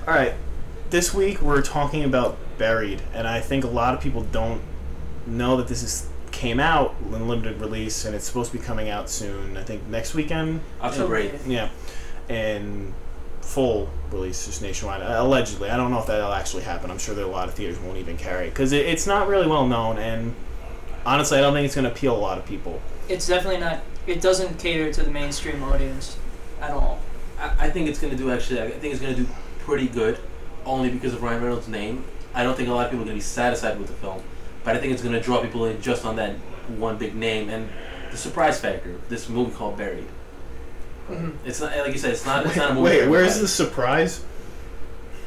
All right, this week we're talking about Buried, and I think a lot of people don't know that came out in limited release, and it's supposed to be coming out soon. I think next weekend. October 8th. Yeah, and full release just nationwide. Allegedly, I don't know if that'll actually happen. I'm sure that a lot of theaters won't even carry it because it's not really well known, and honestly, I don't think it's going to appeal a lot of people. It's definitely not. It doesn't cater to the mainstream audience at all. I think it's going to do I think it's going to do pretty good, only because of Ryan Reynolds' name. I don't think a lot of people are going to be satisfied with the film, but I think it's going to draw people in just on that one big name and the surprise factor. This movie called Buried. Mm-hmm. It's not, like you said, it's not a movie. Wait, where's the surprise?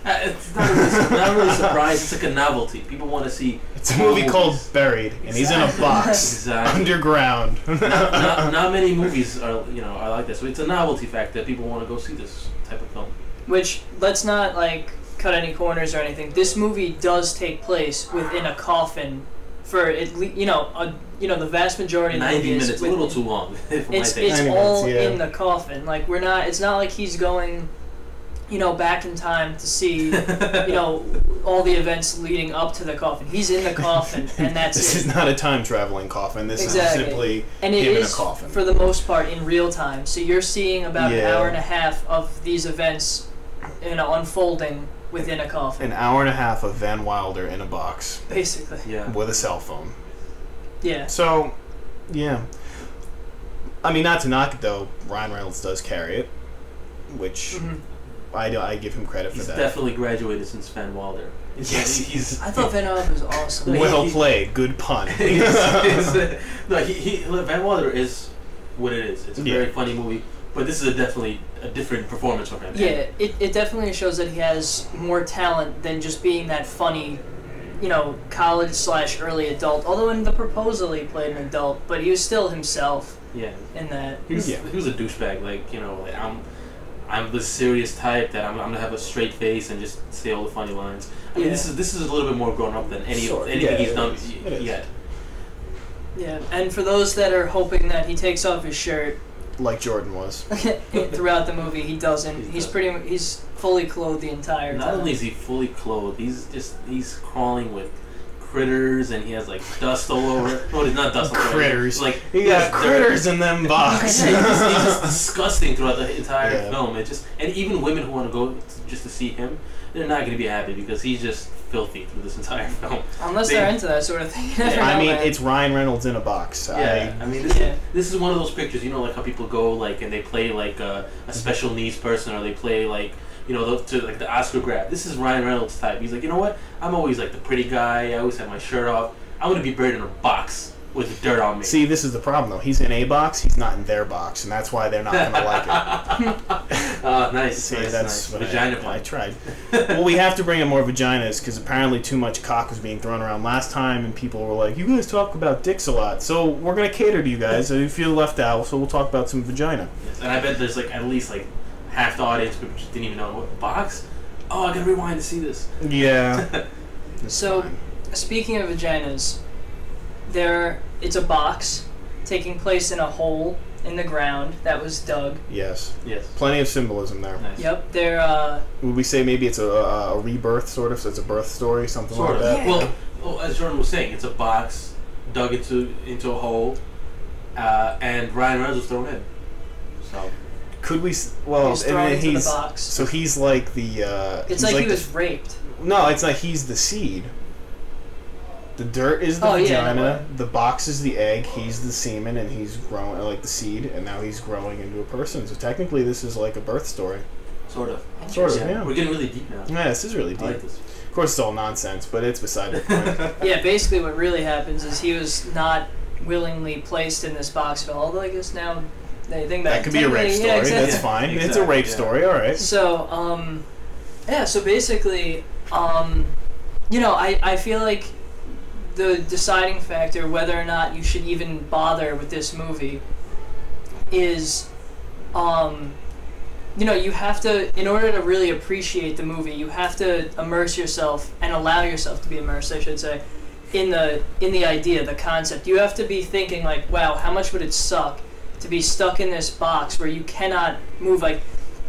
It's not really a surprise. It's like a novelty. People want to see. It's a movie called Buried, and he's in a box underground. not many movies are like this. So it's a novelty fact that people want to go see this type of film. Which, let's not cut any corners or anything. This movie does take place within a coffin for at least the vast majority of the 90 movie is minutes, a little too long. It's all in the coffin. It's not like he's going back in time to see all the events leading up to the coffin. He's in the coffin, and that's this it. is not a time traveling coffin. This is simply and it him is, in a coffin. for the most part, in real time. So you're seeing about an hour and a half of these events unfolding within a coffin. An hour and a half of Van Wilder in a box. Basically. Yeah. With a cell phone. Yeah. So, yeah. I mean, not to knock it, though, Ryan Reynolds does carry it, which I give him credit for that. He's definitely graduated since Van Wilder. Yes. I thought Van Wilder was awesome. Well played. Good pun. Van Wilder is what it is. It's a very funny movie. But this is definitely a different performance from him. Yeah, it definitely shows that he has more talent than just being that funny, college/early adult. Although in The Proposal he played an adult, but he was still himself. Yeah. In that. He was a douchebag. I'm the serious type that I'm gonna have a straight face and just say all the funny lines. I mean, this is a little bit more grown up than anything he's done yet. Yeah, and for those that are hoping that he takes off his shirt. Like Jordan was. Throughout the movie, he doesn't. He's fully clothed the entire time. Not only is he fully clothed, he's crawling with critters, and he has dust all over. No, it's not dust. Critters. He got critters in them boxes. He's just disgusting throughout the entire film. And even women who want to go just to see him, they're not going to be happy because he's just filthy through this entire film. Unless they're into that sort of thing. It's Ryan Reynolds in a box. This is one of those pictures, how people go and they play a special needs person, or they play the Oscar grab. This is Ryan Reynolds type. He's like, you know what? I'm always the pretty guy. I always have my shirt off. I'm gonna be buried in a box with dirt on me. See, this is the problem though. He's in a box. He's not in their box, and that's why they're not gonna like it. Nice. See, nice, that's nice. Vagina I tried. Well, we have to bring in more vaginas because apparently too much cock was being thrown around last time, and people were like, "You guys talk about dicks a lot," so we're gonna cater to you guys. You feel left out, so we'll talk about some vagina. Yes, and I bet there's at least half the audience just didn't even know what box. Oh, I gotta rewind to see this. Yeah. So, speaking of vaginas, it's a box taking place in a hole in the ground that was dug. Yes. Yes. Plenty of symbolism there. Nice. Yep. Would we say maybe it's a rebirth sort of? So it's a birth story, something sort like of. that. Yeah. Well, as Jordan was saying, it's a box dug into a hole, and Ryan Reynolds was thrown in. So. Could we? Well, he's thrown into the box. So he's like the. It's like he was raped. No, it's like he's the seed. The dirt is the vagina. The box is the egg. He's the semen, and he's growing the seed, and now he's growing into a person. So technically, this is like a birth story. Sort of. Yeah. We're getting really deep now. Yeah, this is really deep. I like this. Of course, it's all nonsense, but it's beside the point. Yeah, basically, what really happens is he was not willingly placed in this box. Although I guess now. That could be a rape story. Yeah, exactly. That's fine. Exactly. It's a rape story. All right. So, so basically, I feel like the deciding factor whether or not you should even bother with this movie is, you have to, in order to really appreciate the movie, you have to immerse yourself and allow yourself to be immersed, I should say, in the idea, the concept. You have to be thinking wow, how much would it suck to be stuck in this box where you cannot move.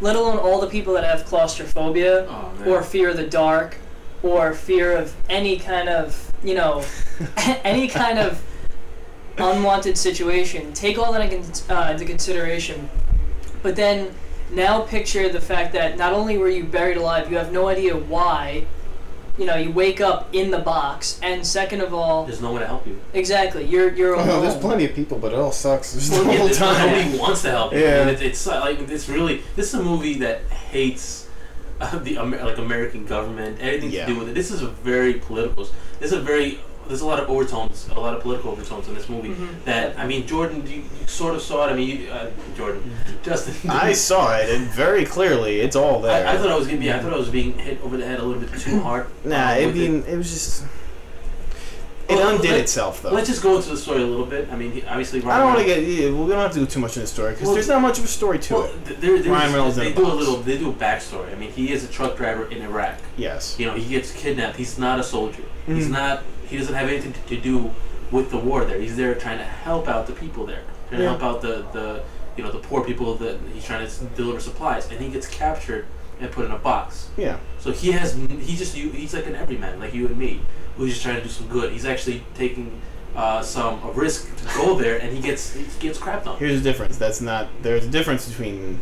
let alone all the people that have claustrophobia or fear of the dark or fear of any kind of, you know, any kind of unwanted situation. Take all that into consideration. But then now picture the fact that not only were you buried alive, you have no idea why. You know, you wake up in the box, and second of all, there's no one to help you. Exactly, you're alone. No, there's plenty of people, but it all sucks. There's the whole time. Nobody wants to help you. Yeah. I mean, it's like this is a movie that hates the American government, anything to do with it. This is a very political. There's a lot of overtones, a lot of political overtones in this movie. That, I mean, Jordan, you sort of saw it. I mean, Justin. I saw it, and very clearly, it's all there. I thought I was gonna be. I thought I was being hit over the head a little bit too hard. Nah, it was just. It undid itself, though. Let's just go into the story a little bit. I mean, obviously, I don't want to get. Yeah, we don't have to do too much in the story because there's not much of a story to it. Ryan Reynolds. They do a backstory. I mean, he is a truck driver in Iraq. Yes. You know, he gets kidnapped. He's not a soldier. He's not. He doesn't have anything to do with the war there. He's there trying to help out the people there, trying to help out the poor people that he's trying to deliver supplies, and he gets captured and put in a box. Yeah. So he's like an everyman, like you and me, who's just trying to do some good. He's actually taking a risk to go there, and he gets crapped on. Here's the difference. There's a difference between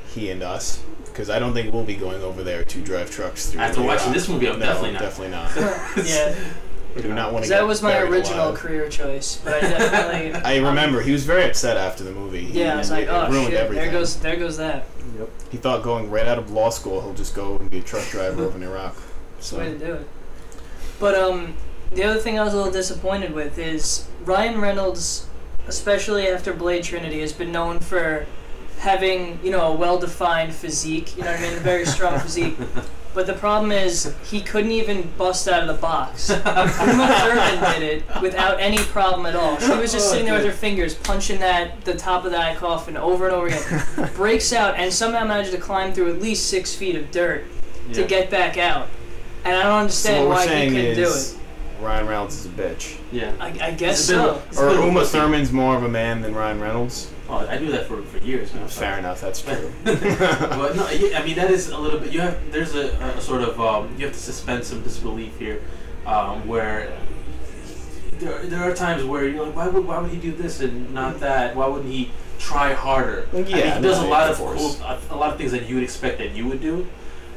he and us. Because I don't think we'll be going over there to drive trucks through. After watching this movie, I'm definitely not. Yeah. I do not want to. That was my original career choice, but I definitely. I remember he was very upset after the movie. I was like, oh shit, everything. there goes that. Yep. He thought going right out of law school, he'll just go and be a truck driver over in Iraq. That's the way to do it. But the other thing I was a little disappointed with is Ryan Reynolds, especially after Blade Trinity, has been known for having, you know, a well-defined physique, you know what I mean, a very strong physique. But the problem is, he couldn't even bust out of the box. Uma Thurman did it without any problem at all. She was just sitting there with her fingers, punching the top of that coffin over and over again. Breaks out, and somehow managed to climb through at least 6 feet of dirt to get back out. And I don't understand why he couldn't do it. Ryan Reynolds is a bitch. Yeah. I guess so. Or Uma Thurman's more of a man than Ryan Reynolds. Oh, I do that for years now. Fair enough, that's true. But no, I mean that is a little bit. There's a sort of you have to suspend some disbelief here, where there are times where you're like, why would he do this and not that? Why wouldn't he try harder? Yeah, I mean, he does a lot of things that you would expect that you would do.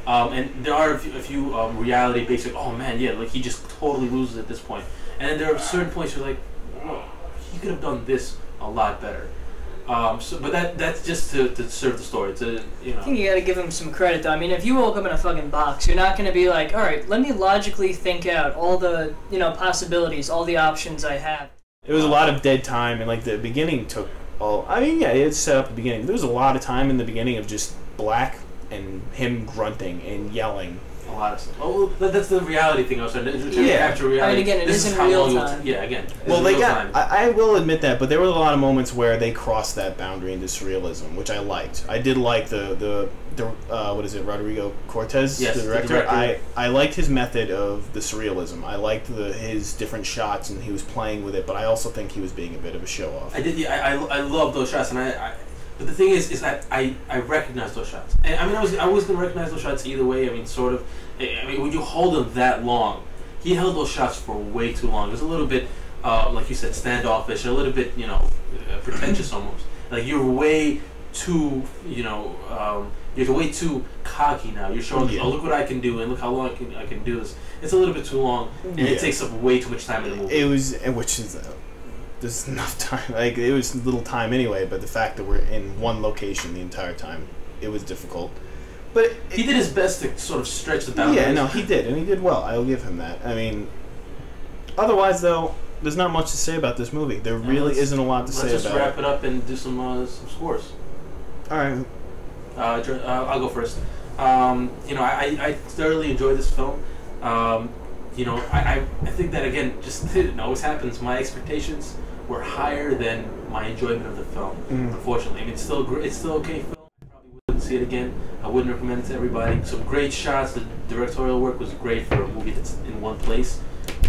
And there are a few reality-based, like, oh man, yeah, like he just totally loses at this point. And then there are certain points where like, whoa, he could have done this a lot better. But that's just to serve the story. I think you gotta give him some credit though. I mean, if you woke up in a fucking box, you're not gonna be like, all right, let me logically think out all the possibilities, all the options I have. It was a lot of dead time, and like the beginning took all. I mean, yeah, it set up the beginning. There was a lot of time in the beginning of just black and him grunting and yelling. A lot of stuff. Oh, that's the reality thing I was trying to capture reality. I mean, again, it isn't real time. Well, they got. I will admit that, but there were a lot of moments where they crossed that boundary into surrealism, which I liked. I did like the what is it, Rodrigo Cortez, the director. I liked his method of the surrealism. I liked his different shots, and he was playing with it. But I also think he was being a bit of a show off. I did. Yeah, I love those shots, and But the thing is that I recognize those shots. And I mean, I was going to recognize those shots either way. I mean, sort of. I mean, when you hold them that long, he held those shots for way too long. It was a little bit, like you said, standoffish, a little bit, pretentious almost. Like you're way too, you're way too cocky now. You're showing, oh, look what I can do, and look how long I can do this. It's a little bit too long, and it takes up way too much time in the movie. It was, which is. There's enough time. Like, it was little time anyway, but the fact that we're in one location the entire time, it was difficult. But he did his best to sort of stretch the boundaries. Yeah, no, he did, and he did well. I'll give him that. I mean, otherwise, though, there's not much to say about this movie. There really isn't a lot to say about it. Let's just wrap it up and do some scores. All right. I'll go first. I thoroughly enjoyed this film. I think that, again, just it always happens. My expectations were higher than my enjoyment of the film. Unfortunately, I mean, it's still okay film. I probably wouldn't see it again. I wouldn't recommend it to everybody. Some great shots. The directorial work was great for a movie that's in one place.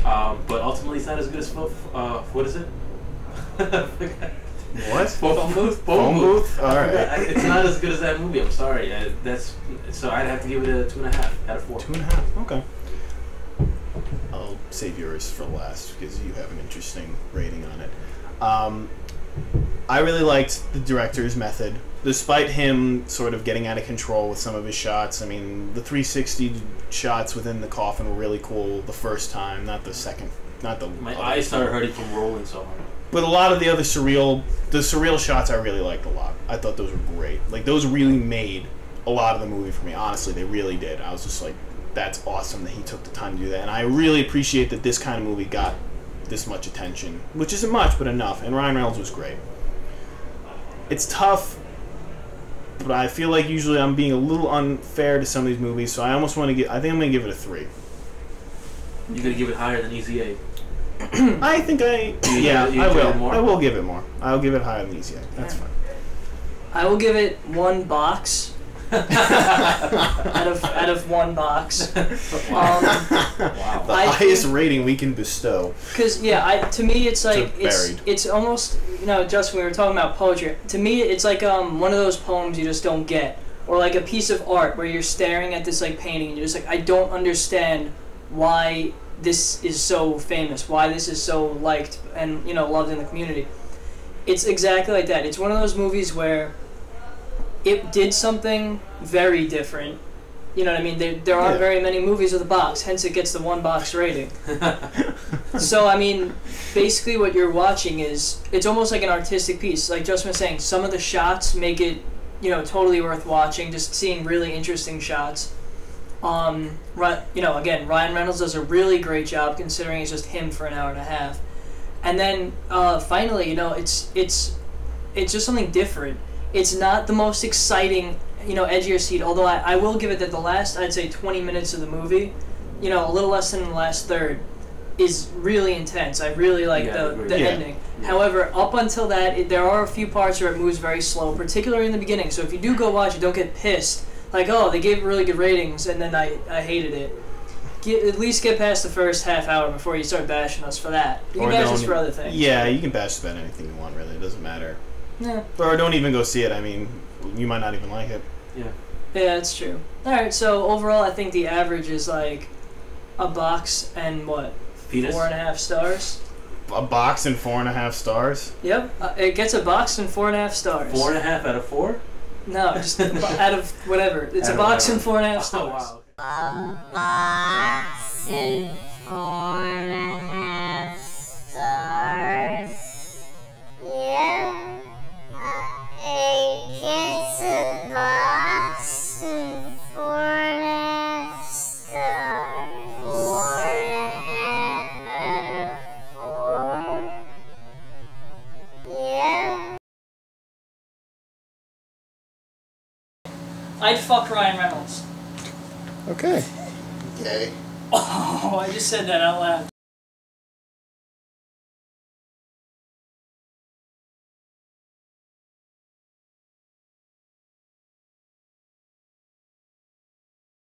But ultimately, it's not as good as what is it? What? Phone booth. Phone booth. All right. It's not as good as that movie. I'm sorry. So I'd have to give it a 2.5 out of 4. 2.5. Okay. I'll save yours for last because you have an interesting rating on it. I really liked the director's method, despite him sort of getting out of control with some of his shots. I mean, the 360 shots within the coffin were really cool the first time, not the second. Not the. My eyes started hurting from rolling so hard. But a lot of the other surreal shots I really liked a lot. I thought those were great. Like, those really made a lot of the movie for me. Honestly, they really did. I was just like, that's awesome that he took the time to do that. And I really appreciate that this kind of movie got this much attention, which isn't much, but enough. And Ryan Reynolds was great. It's tough, but I feel like usually I'm being a little unfair to some of these movies, so I almost want to give. I think I'm going to give it a 3. You're going to give it higher than Easy A? I think I will. More? I will give it more. I'll give it higher than Easy A. That's fine. I will give it 1 box. out of 1 box. Wow. The highest rating we can bestow. Because to me it's like it's almost, Justin, we were talking about poetry. To me it's like one of those poems you just don't get, or like a piece of art where you're staring at this like painting and you're just like, I don't understand why this is so famous, why this is so liked and loved in the community. It's exactly like that. It's one of those movies where it did something very different. You know what I mean? There aren't very many movies with a box, hence it gets the 1 box rating. So, I mean, basically what you're watching is, it's almost like an artistic piece. Like Justin was saying, some of the shots make it, totally worth watching, just seeing really interesting shots. Again, Ryan Reynolds does a really great job considering it's just him for an hour and a half. And then, finally, it's just something different. It's not the most exciting, edge of your seat, although I will give it that the last, I'd say, 20 minutes of the movie, a little less than the last third, is really intense. I really like the ending. Yeah. However, up until that, there are a few parts where it moves very slow, particularly in the beginning. So if you do go watch it, don't get pissed. Like, oh, they gave it really good ratings, and then I hated it. At least get past the first half hour before you start bashing us for that. You can bash us for other things. Yeah, you can bash about anything you want, really. It doesn't matter. Yeah. Or don't even go see it. I mean, you might not even like it. Yeah. Yeah, that's true. Alright, so overall I think the average is like a box and what? Penis? 4.5 stars. A box and 4.5 stars? Yep. It gets a box and 4.5 stars. 4.5 out of 4? No, just out of whatever. It's a box and 4.5 stars. Oh, wow. A box and 4.5 stars. Yeah. It's a box and 4.5 stars. 4.5 out of 4. Yeah. I'd fuck Ryan Reynolds. Okay. Okay. Oh, I just said that out loud.